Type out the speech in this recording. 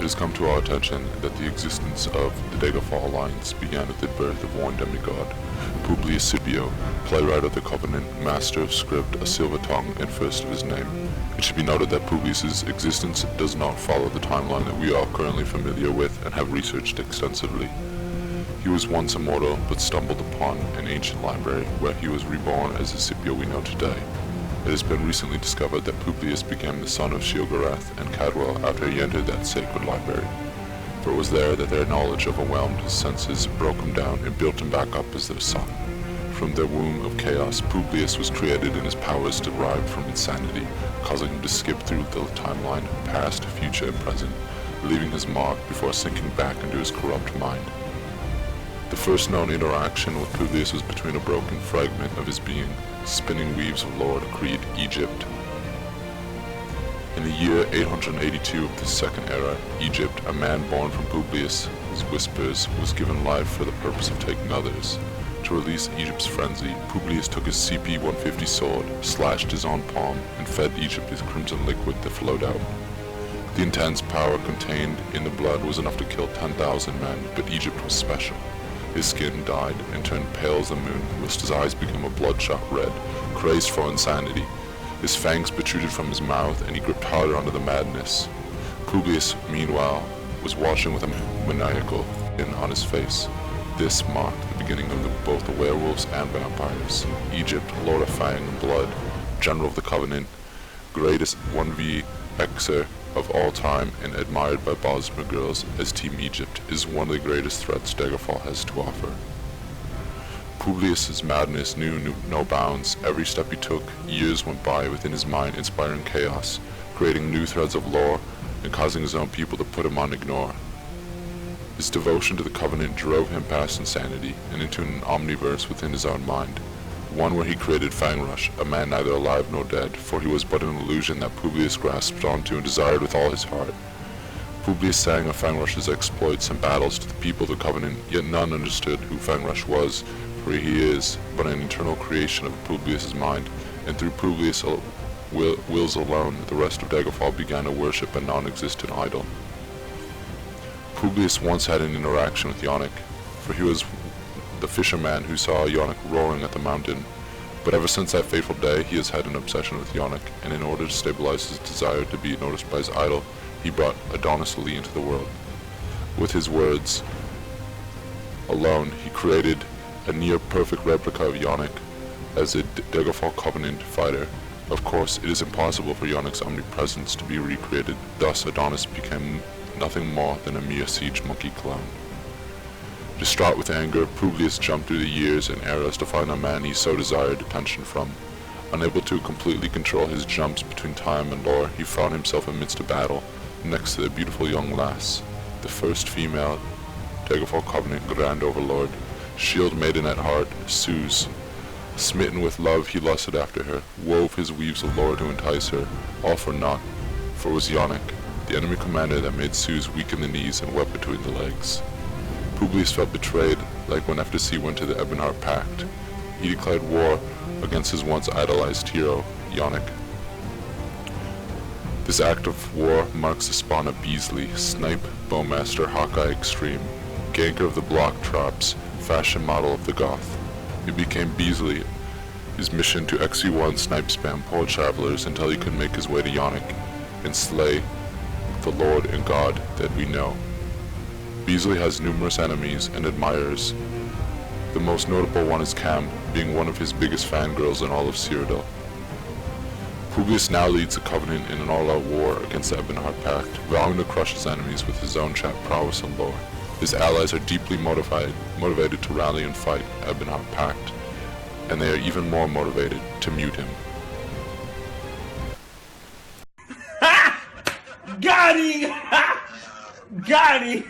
has come to our attention that the existence of the Daggerfall Alliance began with the birth of one demigod, Publius Scipio, playwright of the Covenant, master of script, a silver tongue, and first of his name. It should be noted that Publius's existence does not follow the timeline that we are currently familiar with and have researched extensively. He was once immortal, but stumbled upon an ancient library where he was reborn as the Scipio we know today. It has been recently discovered that Publius became the son of Shilgarath and Cadwell after he entered that sacred library. For it was there that their knowledge overwhelmed his senses, broke him down, and built him back up as their son. From the womb of chaos, Publius was created and his powers derived from insanity, causing him to skip through the timeline, past, future, and present, leaving his mark before sinking back into his corrupt mind. The first known interaction with Publius was between a broken fragment of his being, spinning weaves of lore to create Egypt. In the year 882 of the Second Era, Egypt, a man born from Publius' whispers was given life for the purpose of taking others. To release Egypt's frenzy, Publius took his CP-150 sword, slashed his own palm, and fed Egypt with crimson liquid that flowed out. The intense power contained in the blood was enough to kill 10,000 men, but Egypt was special. His skin died and turned pale as the moon, whilst his eyes became a bloodshot red, crazed for insanity. His fangs protruded from his mouth, and he gripped harder onto the madness. Publius, meanwhile, was watching with a maniacal grin on his face. This marked the beginning of both the werewolves and vampires. Egypt, Lord of Fang and Blood, General of the Covenant, greatest 1v-Xer of all time, and admired by Bosmer girls as Team Egypt, is one of the greatest threats Daggerfall has to offer. Publius's madness knew no bounds. Every step he took, years went by within his mind, inspiring chaos, creating new threads of lore, and causing his own people to put him on ignore. His devotion to the Covenant drove him past insanity and into an omniverse within his own mind, one where he created Fangrush, a man neither alive nor dead, for he was but an illusion that Publius grasped onto and desired with all his heart. Publius sang of Fangrush's exploits and battles to the people of the Covenant, yet none understood who Fangrush was, for he is but an eternal creation of Publius's mind, and through Publius' wills alone, the rest of Daggerfall began to worship a non-existent idol. Publius once had an interaction with Yonick, for he was the fisherman who saw Yonick roaring at the mountain, but ever since that fateful day he has had an obsession with Yonick, and in order to stabilize his desire to be noticed by his idol, he brought Adonis Lee into the world. With his words alone, he created a near-perfect replica of Yonick as a Daggerfall Covenant fighter. Of course, it is impossible for Yonick's omnipresence to be recreated, thus Adonis became nothing more than a mere siege monkey clone. Distraught with anger, Publius jumped through the years and eras to find a man he so desired attention from. Unable to completely control his jumps between time and lore, he found himself amidst a battle, next to the beautiful young lass, the first female Daggerfall Covenant Grand Overlord, shield maiden at heart, Suze. Smitten with love, he lusted after her, wove his weaves of lore to entice her, all for naught, for it was Yonick, the enemy commander, that made Suze weak in the knees and wet between the legs. Publius felt betrayed, like when FTC went to the Ebonheart Pact. He declared war against his once idolized hero, Yonick. This act of war marks the spawn of Beasley, Snipe, Bowmaster, Hawkeye Extreme, ganker of the block traps, fashion model of the Goth. It became Beasley, his mission to XU1 snipe spam poor travelers until he could make his way to Yonick and slay the Lord and God that we know. Beasley has numerous enemies and admirers. The most notable one is Cam, being one of his biggest fangirls in all of Cyrodiil. Publius now leads the Covenant in an all-out war against the Ebonheart Pact, vowing to crush his enemies with his own chat prowess and lore. His allies are deeply motivated to rally and fight Ebonheart Pact, and they are even more motivated to mute him. Got him! Got him!